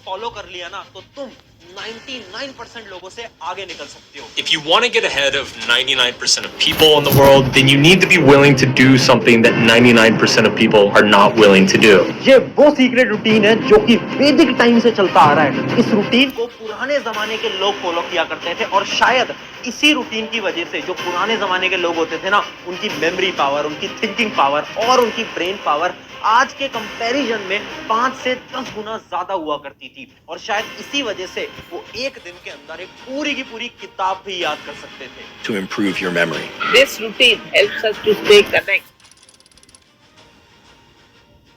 Follow कर लिया ना तो तुम 99% लोगों से आगे निकल सकते हो। If you want to get ahead of 99% of people in the world, then you need to be willing to do something that 99% of people are not willing to do. ये वो सीक्रेट रूटीन है जो कि वैदिक time से चलता आ रहा है। इस रूटीन को पुराने जमाने के लोग फॉलो किया करते थे और शायद इसी रूटीन की वजह से जो पुराने जमाने के लोग होते थे ना, उनकी मेमोरी पावर, उनकी थिंकिंग पावर और उनकी ब्रेन पावर आज के कंपैरिजन में 5 से 10 गुना ज्यादा हुआ करती थी। और शायद इसी वजह से वो एक दिन के अंदर एक पूरी की पूरी किताब भी याद कर सकते थे। To improve your memory. This routine helps us to stay connected.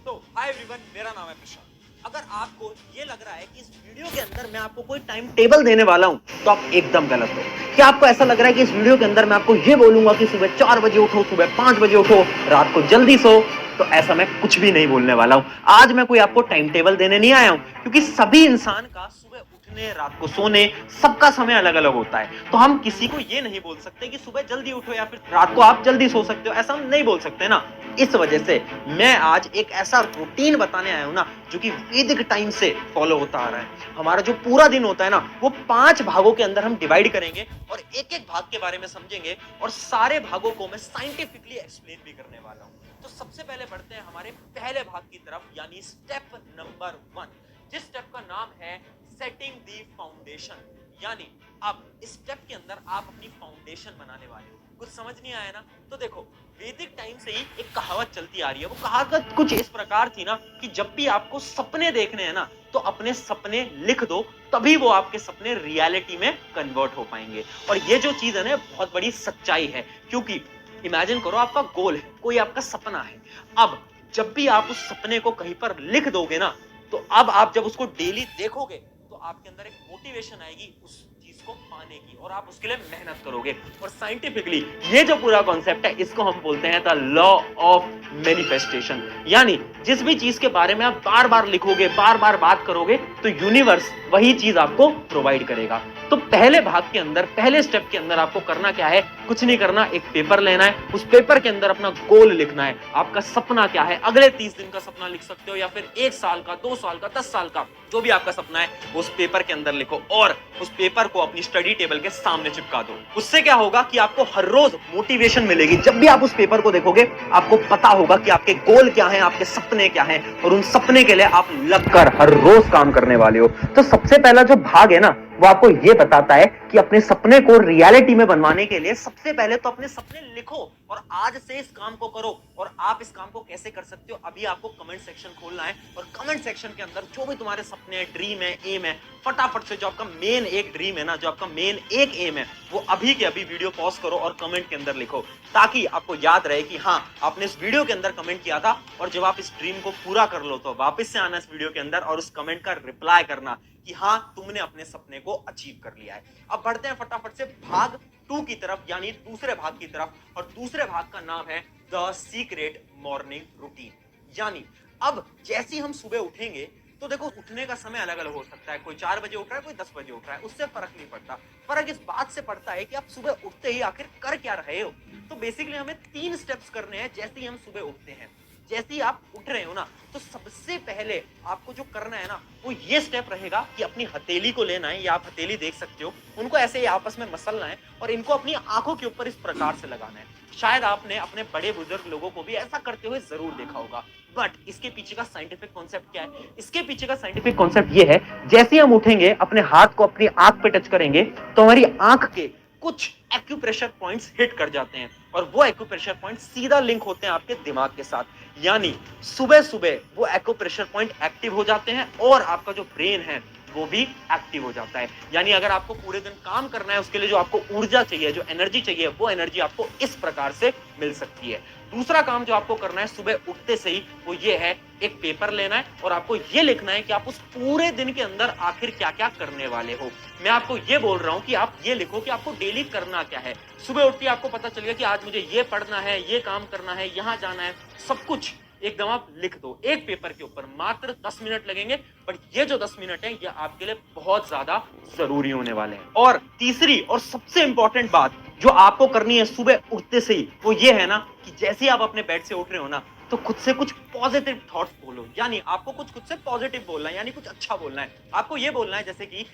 तो हाय एवरीवन, मेरा नाम है प्रशांत। अगर आपको ये लग रहा है कि इस वीडियो के अंदर मैं आपको कोई टाइम टेबल देने वाला हूं, तो आप एकदम गलत हो। क्या आपको ऐसा लग रहा है कि इस वीडियो के अंदर मैं आपको ये बोलूंगा कि सुबह 4 बजे उठो, सुबह 5 बजे उठो, रात को जल्दी सो? तो ऐसा मैं कुछ भी नहीं बोलने वाला हूं। आज मैं कोई आपको टाइम टेबल देने नहीं आया हूं, क्योंकि सभी इंसान का सुबह उठने, रात को सोने, सबका समय अलग अलग होता है। तो हम किसी को ये नहीं बोल सकते कि सुबह जल्दी उठो या फिर रात को आप जल्दी सो सकते हो, ऐसा हम नहीं बोल सकते ना। इस वजह से मैं आज एक ऐसा रूटीन बताने आया हूं ना, जो कि वैदिक टाइम से फॉलो होता आ रहा है। हमारा जो पूरा दिन होता है ना, वो 5 भागों के अंदर हम डिवाइड करेंगे और एक एक भाग के बारे में समझेंगे और सारे भागों को मैं साइंटिफिकली एक्सप्लेन भी करने वाला हूं। तो सबसे पहले बढ़ते हैं हमारे पहले भाग की तरफ, यानी स्टेप नंबर 1, जिस स्टेप का नाम है सेटिंग दी फाउंडेशन। यानी अब इस स्टेप के अंदर आप अपनी फाउंडेशन बनाने वाले हो। कुछ समझ नहीं आया ना? तो देखो, वैदिक टाइम से ही एक कहावत चलती आ रही है। वो कहावत कुछ इस प्रकार थी ना कि जब भी आपको सपने देखने हैं ना, तो अपने सपने लिख दो, तभी वो आपके सपने रियलिटी में कन्वर्ट हो पाएंगे। और ये जो चीज है ना, बहुत बड़ी सच्चाई है। क्योंकि इमेजिन करो, आपका गोल है, कोई आपका सपना है। अब जब भी आप उस सपने को कहीं पर लिख दोगे ना, तो अब आप जब उसको डेली देखोगे तो आपके अंदर एक मोटिवेशन आएगी उस चीज को पाने की, और आप उसके लिए मेहनत करोगे। और साइंटिफिकली ये जो पूरा कॉन्सेप्ट है, इसको हम बोलते हैं द लॉ ऑफ मैनिफेस्टेशन। यानी जिस भी चीज के बारे में आप बार बार लिखोगे, बार बार बात करोगे, तो यूनिवर्स वही चीज आपको प्रोवाइड करेगा। तो पहले भाग के अंदर, पहले स्टेप के अंदर आपको करना क्या है? कुछ नहीं करना, एक पेपर लेना है, उस पेपर के अंदर अपना गोल लिखना है। आपका सपना क्या है? अगले 30 दिन का सपना लिख सकते हो, या फिर 1 साल का, 2 साल का, 10 साल का, जो भी आपका सपना है उस पेपर के अंदर लिखो और उस पेपर को अपनी स्टडी टेबल के सामने चिपका दो। उससे क्या होगा कि आपको हर रोज मोटिवेशन मिलेगी। जब भी आप उस पेपर को देखोगे, आपको पता होगा कि आपके गोल क्या हैं, आपके सपने क्या हैं, और उन सपने के लिए आप लगकर हर रोज काम करने वाले हो। तो सबसे पहला जो भाग है ना, वो आपको ये बताता है कि अपने सपने को रियलिटी में बनवाने के लिए सबसे पहले तो अपने सपने लिखो और आज से इस काम को करो। और आप इस काम को कैसे कर सकते हो, अभी आपको कमेंट सेक्शन खोलना है और कमेंट सेक्शन के अंदर जो भी तुम्हारे सपने हैं, ड्रीम है, एम है, फटाफट से जो आपका मेन एक ड्रीम है ना, जो आपका मेन एक एम है, वो अभी के अभी वीडियो पॉज करो और कमेंट के अंदर लिखो, ताकि आपको याद रहे कि हाँ, आपने इस वीडियो के अंदर कमेंट किया था। और जब आप इस ड्रीम को पूरा कर लो, तो वापस से आना इस वीडियो के अंदर और उस कमेंट का रिप्लाई करना कि हाँ, तुमने अपने सपने को अचीव कर लिया है। अब बढ़ते हैं फटाफट से भाग 2 की तरफ, यानी दूसरे भाग की तरफ। और दूसरे भाग का नाम है द सीक्रेट मॉर्निंग रूटीन। यानी अब जैसे हम सुबह उठेंगे, तो देखो, उठने का समय अलग अलग हो सकता है। कोई 4 बजे उठ रहा है, कोई 10 बजे उठ रहा है, उससे फर्क नहीं पड़ता। फर्क इस बात से पड़ता है कि आप सुबह उठते ही आखिर कर क्या रहे हो। तो बेसिकली हमें 3 स्टेप्स करने हैं जैसे ही हम सुबह उठते हैं। जैसे ही आप उठ रहे हो ना, तो सबसे पहले आपको जो करना है ना, वो ये स्टेप रहेगा कि अपनी हथेली को लेना है, या आप हथेली देख सकते हो, उनको ऐसे ही आपस में मसलना है और इनको अपनी आंखों के ऊपर इस प्रकार से लगाना है। शायद आपने अपने बड़े बुजुर्ग लोगों को भी ऐसा करते हुए जरूर देखा होगा। बट इसके पीछे का साइंटिफिक कॉन्सेप्ट क्या है? इसके पीछे का साइंटिफिक कॉन्सेप्ट ये है, जैसे हम उठेंगे, अपने हाथ को अपनी आंख पे टच करेंगे, तो हमारी आंख के कुछ एक्यूप्रेशर पॉइंट्स हिट कर जाते हैं और वो एक्यूप्रेशर पॉइंट सीधा लिंक होते हैं आपके दिमाग के साथ। यानी सुबह सुबह वो एक्यूप्रेशर पॉइंट एक्टिव हो जाते हैं और आपका जो ब्रेन है वो भी एक्टिव हो जाता है। यानी अगर आपको पूरे दिन काम करना है, उसके लिए जो आपको ऊर्जा चाहिए, जो एनर्जी चाहिए, वो एनर्जी आपको इस प्रकार से मिल सकती है। दूसरा काम जो आपको करना है सुबह उठते से ही, वो ये है, एक पेपर लेना है और आपको ये लिखना है कि आप उस पूरे दिन के अंदर आखिर क्या क्या करने वाले हो। मैं आपको ये बोल रहा हूं कि आप ये लिखो कि आपको डेली करना क्या है। सुबह उठते ही आपको पता चल गया कि आज मुझे ये पढ़ना है, ये काम करना है, यहाँ जाना है, सब कुछ एकदम आप लिख दो एक पेपर के ऊपर। मात्र 10 मिनट लगेंगे, पर ये जो 10 मिनट है, ये आपके लिए बहुत ज्यादा जरूरी होने वाले हैं। और तीसरी और सबसे इंपॉर्टेंट बात जो आपको करनी है सुबह उठते से ही, वो ये है ना कि जैसे ही आप अपने बेड से उठ रहे हो ना, तो खुद से कुछ पॉजिटिव थॉट्स बोलो, यानी आपको कुछ खुद से पॉजिटिव बोलना है, यानी कुछ अच्छा बोलना है। आपको ये बोलना है जैसे कि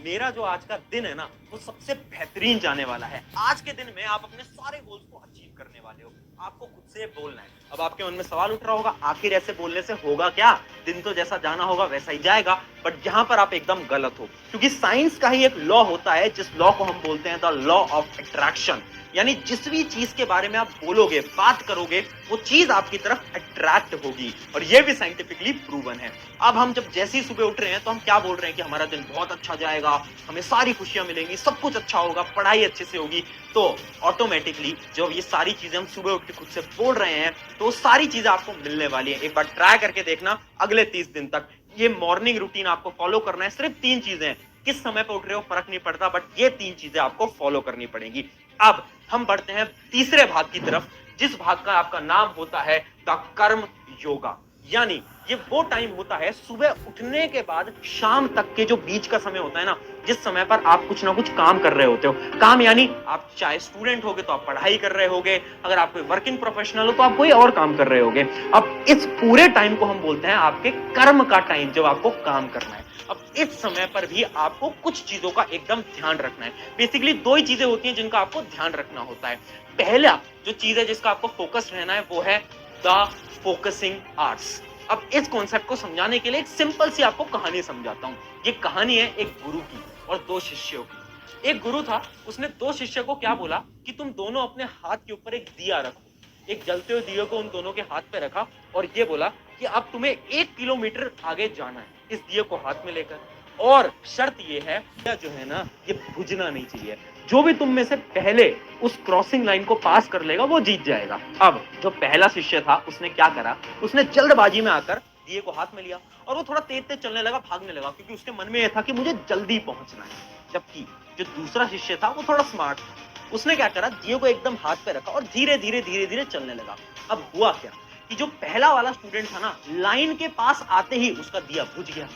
मेरा जो आज का दिन है ना वो सबसे बेहतरीन जाने वाला है। आज के दिन में आप अपने सारे गोल्स को अचीव करने वाले हो, आपको खुद से बोलना है। अब आपके मन में सवाल उठ रहा होगा, आखिर ऐसे बोलने से होगा क्या? दिन तो जैसा जाना होगा वैसा ही जाएगा। बट यहाँ पर आप एकदम गलत हो, क्योंकि साइंस का ही एक लॉ होता है जिस लॉ को हम बोलते हैं द लॉ ऑफ अट्रैक्शन। यानी जिस भी चीज के बारे में आप बोलोगे, बात करोगे, वो चीज आपकी तरफ अट्रैक्ट होगी, और ये भी साइंटिफिकली प्रूवन है। अब हम जब जैसे ही सुबह उठ रहे हैं तो हम क्या बोल रहे हैं कि हमारा दिन बहुत अच्छा जाएगा, हमें सारी खुशियां मिलेंगी, सब कुछ अच्छा होगा, पढ़ाई अच्छे से होगी। तो ऑटोमेटिकली जब ये सारी चीजें हम सुबह उठ के खुद से बोल रहे हैं तो सारी चीजें आपको मिलने वाली है। एक बार ट्राई करके देखना, अगले 30 दिन तक ये मॉर्निंग रूटीन आपको फॉलो करना है। सिर्फ 3 चीजें, किस समय पर उठ रहे हो फर्क नहीं पड़ता, बट ये 3 चीजें आपको फॉलो करनी पड़ेंगी। अब हम बढ़ते हैं तीसरे भाग की तरफ, जिस भाग का आपका नाम होता है द कर्म योगा। यानी ये वो टाइम होता है सुबह उठने के बाद शाम तक के जो बीच का समय होता है ना, जिस समय पर आप कुछ ना कुछ काम कर रहे होते हो। काम यानी आप चाहे स्टूडेंट होगे तो आप पढ़ाई कर रहे होगे, अगर आप कोई वर्किंग प्रोफेशनल हो तो आप कोई और काम कर रहे होगे। अब इस पूरे टाइम को हम बोलते हैं आपके कर्म का टाइम, जब आपको काम करना है। अब इस समय पर भी आपको कुछ चीजों का एकदम ध्यान रखना है। बेसिकली 2 ही चीजें होती हैं जिनका आपको ध्यान रखना होता है। पहला जो चीज है जिसका आपको फोकस रहना है वो है द फोकसिंग आवर्स। अब इस कॉन्सेप्ट को समझाने के लिए एक सिंपल सी आपको कहानी समझाता हूँ। ये कहानी है एक गुरु की और 2 शिष्यों की। एक गुरु था, उसने 2 शिष्य को क्या बोला कि तुम दोनों अपने हाथ के ऊपर एक दिया रखो। एक जलते हुए दिए को उन दोनों के हाथ पे रखा और ये बोला कि अब तुम्हें 1 किलोमीटर आगे जाना है इस दिए को हाथ में लेकर, और शर्त ये है जो है ना ये बुझना नहीं चाहिए। जो भी तुम में से पहले उस क्रॉसिंग लाइन को पास कर लेगा वो जीत जाएगा। अब जो पहला शिष्य था उसने क्या करा, उसने जल्दबाजी में आकर दिए को हाथ में लिया और वो थोड़ा तेज तेज चलने लगा, भागने लगा, क्योंकि उसके मन में यह था कि मुझे जल्दी पहुंचना है। जबकि जो दूसरा शिष्य था वो थोड़ा स्मार्ट था, उसने क्या करा, दिए को एकदम हाथ पे रखा और धीरे धीरे धीरे धीरे चलने लगा। अब हुआ क्या कि जो पहला वाला स्टूडेंट था ना, लाइन के पास आते ही उसका दिया बुझ गया,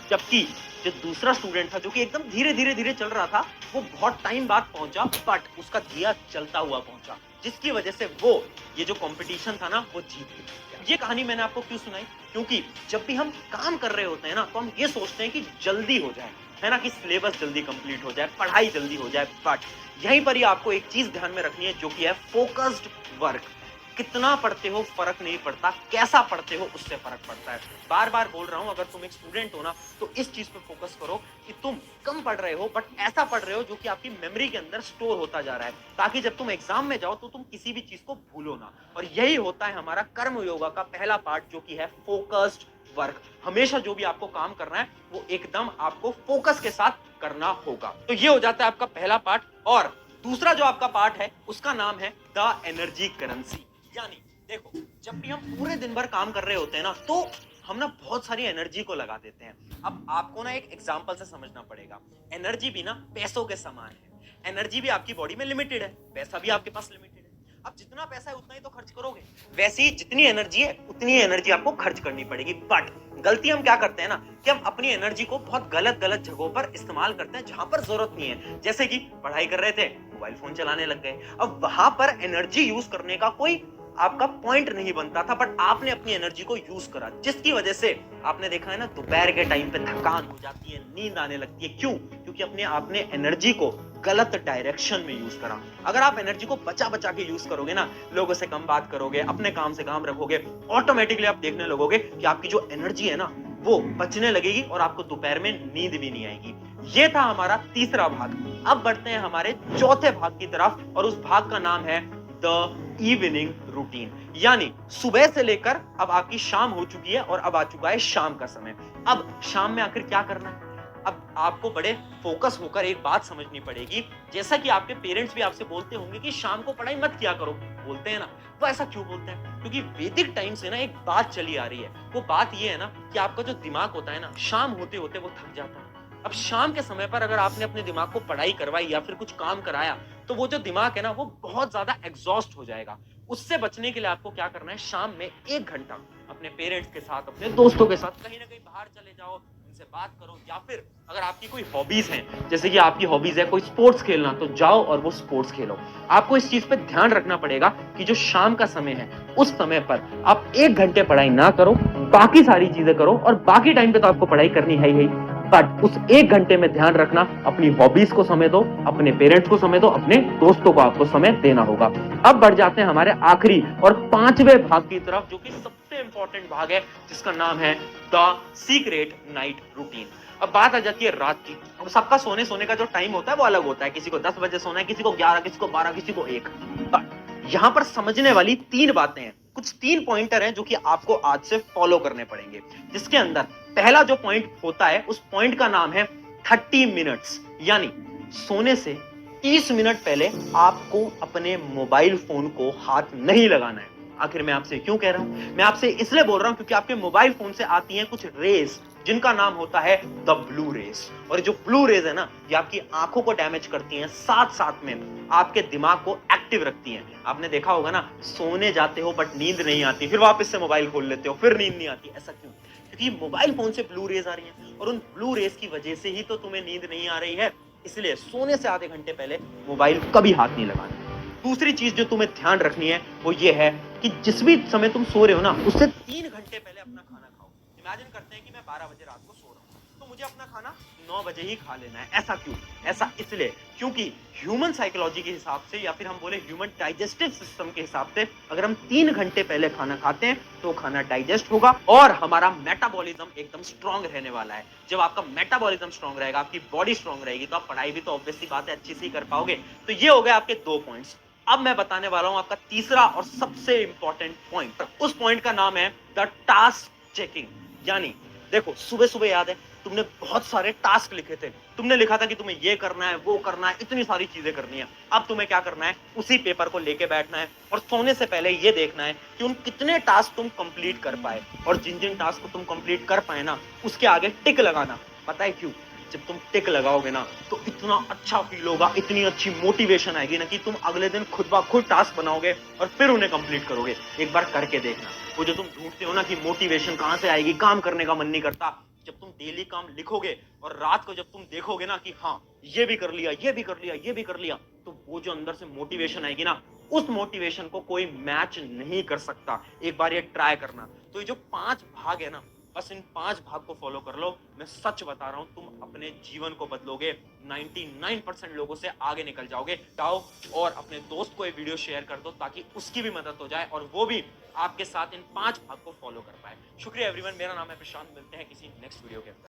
जबकि जो दूसरा स्टूडेंट था जो कि एकदम धीरे धीरे धीरे चल रहा था वो बहुत टाइम बाद पहुंचा, बट उसका दिया चलता हुआ पहुंचा, जिसकी वजह से वो ये जो कंपटीशन था ना वो जीत गया। ये कहानी मैंने आपको क्यों सुनाई, क्योंकि जब भी हम काम कर रहे होते हैं ना तो हम ये सोचते हैं कि जल्दी हो जाए, है ना, कि सिलेबस जल्दी कंप्लीट हो जाए, पढ़ाई जल्दी हो जाए। बट यहीं पर ही आपको एक चीज ध्यान में रखनी है जो कि है फोकस्ड वर्क। कितना पढ़ते हो फर्क नहीं पड़ता, कैसा पढ़ते हो उससे फर्क पड़ता है। बार बार बोल रहा हूं, अगर तुम एक स्टूडेंट हो ना तो इस चीज पे फोकस करो कि तुम कम पढ़ रहे हो बट ऐसा पढ़ रहे हो जो कि आपकी मेमोरी के अंदर स्टोर होता जा रहा है, ताकि जब तुम एग्जाम में जाओ तो तुम किसी भी चीज को भूलो ना। और यही होता है हमारा कर्म योगा का पहला पार्ट जो कि है फोकस्ड वर्क। हमेशा जो भी आपको काम करना है वो एकदम आपको फोकस के साथ करना होगा। तो ये हो जाता है आपका पहला पार्ट। और दूसरा जो आपका पार्ट है उसका नाम है द एनर्जी करेंसी। यानी देखो, जब भी हम पूरे दिन भर काम कर रहे होते हैं ना तो हम ना बहुत सारी एनर्जी को लगा देते हैं। अब आपको ना एक एग्जांपल से समझना पड़ेगा। एनर्जी भी ना पैसों के समान है। एनर्जी भी आपकी बॉडी में लिमिटेड है, पैसा भी आपके पास लिमिटेड है। अब जितना पैसा है उतना ही तो खर्च करोगे, वैसे ही जितनी एनर्जी है उतनी ही एनर्जी आपको खर्च करनी पड़ेगी। बट गलती हम क्या करते हैं ना कि हम अपनी एनर्जी को बहुत गलत गलत जगहों पर इस्तेमाल करते हैं जहां पर जरूरत नहीं है। जैसे कि पढ़ाई कर रहे थे, मोबाइल फोन चलाने लग गए। अब वहां पर एनर्जी यूज करने का कोई आपका पॉइंट नहीं बनता था, बट आपने अपनी एनर्जी को यूज करा, जिसकी वजह से आपने देखा है ना दोपहर के टाइम पे थकान हो जाती है, नींद आने लगती है। क्यों? क्योंकि आपने एनर्जी को गलत डायरेक्शन में यूज करा। अगर आप एनर्जी को बचा बचा के यूज करोगे ना, लोगों से कम बात करोगे, अपने काम से काम रखोगे, ऑटोमेटिकली आप देखने लगोगे कि आपकी जो एनर्जी है ना वो बचने लगेगी और आपको दोपहर में नींद भी नहीं आएगी। ये था हमारा तीसरा भाग। अब बढ़ते हैं हमारे चौथे भाग की तरफ, और उस भाग का नाम है द इवनिंग रूटीन। यानी सुबह से लेकर अब आपकी शाम हो चुकी है और अब आ चुका है शाम का समय। अब शाम में आखिर क्या करना है? अब आपको बड़े फोकस होकर एक बात समझनी पड़ेगी। जैसा कि आपके पेरेंट्स भी आपसे बोलते होंगे कि शाम को पढ़ाई मत किया करो, बोलते हैं ना, वो ऐसा क्यों बोलते हैं? क्योंकि वैदिक टाइम से ना एक बात चली आ रही है। वो बात ये है ना कि आपका जो दिमाग होता है ना, शाम होते होते वो थक जाता है। अब शाम के समय पर अगर आपने अपने दिमाग को पढ़ाई करवाई या फिर कुछ काम कराया तो वो जो दिमाग है ना वो बहुत ज्यादा एग्जॉस्ट हो जाएगा। उससे बचने के लिए आपको क्या करना है, शाम में 1 घंटा अपने पेरेंट्स के साथ, अपने दोस्तों के साथ कहीं ना कहीं बाहर चले जाओ, उनसे बात करो, या फिर अगर आपकी कोई हॉबीज हैं, जैसे कि आपकी हॉबीज है कोई स्पोर्ट्स खेलना, तो जाओ और वो स्पोर्ट्स खेलो। आपको इस चीज पे ध्यान रखना पड़ेगा कि जो शाम का समय है उस समय पर आप 1 घंटे पढ़ाई ना करो, बाकी सारी चीजें करो, और बाकी टाइम पे तो आपको पढ़ाई करनी है ही, बट उस 1 घंटे में ध्यान रखना अपनी हॉबीज को समय दो, अपने पेरेंट्स को समय दो, अपने दोस्तों को आपको समय देना होगा। अब बढ़ जाते हैं हमारे आखिरी और 5वें भाग की तरफ, जो कि सबसे इंपॉर्टेंट भाग है, जिसका नाम है द सीक्रेट नाइट रूटीन। अब बात आ जाती है रात की। अब सबका सोने का जो टाइम होता है वो अलग होता है, किसी को 10 बजे सोना है, किसी को 11, किसी को 12, किसी को 1। बट यहाँ पर समझने वाली 3 बातें हैं, कुछ 3 पॉइंटर हैं जो कि आपको आज से फॉलो करने पड़ेंगे, जिसके अंदर पहला जो पॉइंट होता है उस पॉइंट का नाम है 30 मिनट्स, यानी सोने से 30 मिनट पहले आपको अपने मोबाइल फोन को हाथ नहीं लगाना है। आखिर मैं आपसे क्यों कह रहा हूं? मैं आपसे इसलिए बोल रहा हूं क्योंकि आपके मोबाइल फोन से आती हैं कुछ रेज, जिनका नाम होता है द ब्लू रेज। और जो ब्लू रेज है ना, ये आपकी आंखों को डैमेज करती हैं, साथ साथ में आपके दिमाग को एक्टिव रखती हैं। आपने देखा होगा ना, सोने जाते हो बट नींद नहीं आती, फिर वापस से मोबाइल खोल लेते हो, फिर नींद नहीं आती। ऐसा क्यों? क्योंकि मोबाइल फोन से ब्लू रेज आ रही हैं, और उन ब्लू रेज की वजह से ही तो तुम्हें नींद नहीं आ रही है। इसलिए सोने से आधे घंटे पहले मोबाइल कभी हाथ नहीं लगाना। दूसरी चीज जो तुम्हें ध्यान रखनी है वो ये है कि जिस भी समय तुम सो रहे हो ना, उससे 3 घंटे पहले अपना खाना खाओ। इमेजिन करते हैं कि मैं 12 बजे रात को सो रहा हूँ, तो मुझे अपना खाना 9 बजे ही खा लेना है। ऐसा क्यों? ऐसा इसलिए क्योंकि ह्यूमन साइकोलॉजी के हिसाब से, या फिर हम बोले ह्यूमन डाइजेस्टिव सिस्टम के हिसाब से, अगर हम 3 घंटे पहले खाना खाते हैं तो खाना डाइजेस्ट होगा और हमारा मेटाबॉलिज्म एकदम स्ट्रांग रहने वाला है। जब आपका मेटाबॉलिज्म स्ट्रांग रहेगा, आपकी बॉडी स्ट्रांग रहेगी, तो आप पढ़ाई भी तो ऑब्वियसली बात है अच्छी से ही कर पाओगे। तो ये हो गए आपके 2 पॉइंट्स। अब मैं बताने वाला हूं आपका तीसरा और सबसे इंपॉर्टेंट पॉइंट। उस पॉइंट का नाम है द टास्क चेकिंग। यानी देखो, सुबह सुबह याद है तुमने बहुत सारे टास्क लिखे थे, तुमने लिखा था कि तुम्हें ये करना है, वो करना है, इतनी सारी चीजें करनी है। अब तुम्हें क्या करना है? उसी पेपर को लेके बैठना है और सोने से पहले ये देखना है कि उन कितने टास्क तुम कंप्लीट कर पाए, और जिन जिन टास्क को तुम कंप्लीट कर पाए ना, उसके आगे टिक लगाना। पता है क्यों? जब तुम टिक लगाओगे ना, तो इतना अच्छा फील होगा, इतनी अच्छी मोटिवेशन आएगी ना, कि तुम अगले दिन खुद ब खुद टास्क बनाओगे और फिर उन्हें कंप्लीट करोगे। एक बार करके देखना। वो जो तुम ढूंढते हो ना कि मोटिवेशन कहां से आएगी, काम करने का मन नहीं करता, जब तुम डेली काम लिखोगे और रात को जब तुम देखोगे ना कि हाँ ये भी कर लिया, ये भी कर लिया, ये भी कर लिया, तो वो जो अंदर से मोटिवेशन आएगी ना, उस मोटिवेशन को कोई मैच नहीं कर सकता। एक बार ये ट्राई करना। तो ये जो 5 भाग है ना, बस इन 5 भाग को फॉलो कर लो। मैं सच बता रहा हूं, तुम अपने जीवन को बदलोगे, 99% लोगों से आगे निकल जाओगे। जाओ और अपने दोस्त को ये वीडियो शेयर कर दो, ताकि उसकी भी मदद हो जाए और वो भी आपके साथ इन 5 भाग को फॉलो कर पाए। शुक्रिया एवरीवन, मेरा नाम है प्रशांत। मिलते हैं किसी नेक्स्ट वीडियो के अंदर।